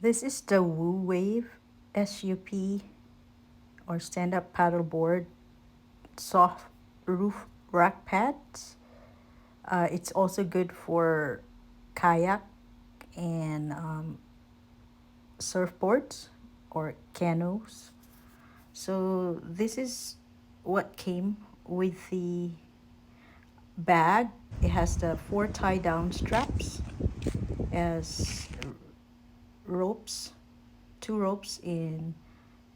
This is the WooWave SUP or stand-up paddleboard soft roof rack pads. It's also good for kayak and surfboards or canoes. So this is what came with the bag. It has the 4 tie down straps as ropes, 2 ropes in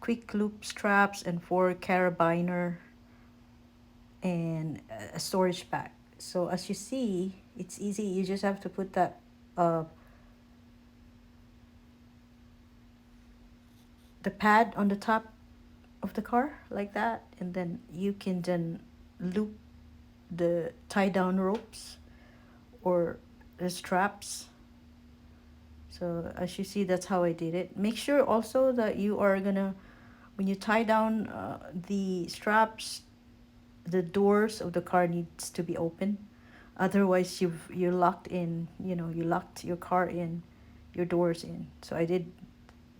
quick loop straps and 4 carabiner and a storage bag. So as you see, it's easy. You just have to put that uh, the pad on the top of the car like that, and then you can then loop the tie down ropes or the straps. So as you see, that's how I did it. Make sure also that you are gonna, when you tie down the straps, the doors of the car needs to be open. Otherwise, you're locked in. You locked your car in, your doors in. So I did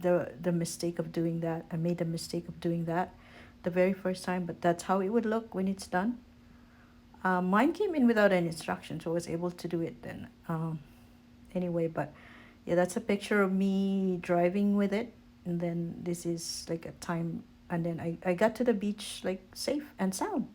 the mistake of doing that. I made the mistake of doing that the very first time, but that's how it would look when it's done. Mine came in without any instructions, so I was able to do it then. Anyway, but yeah, that's a picture of me driving with it, and then this is like a time, and then I got to the beach like safe and sound.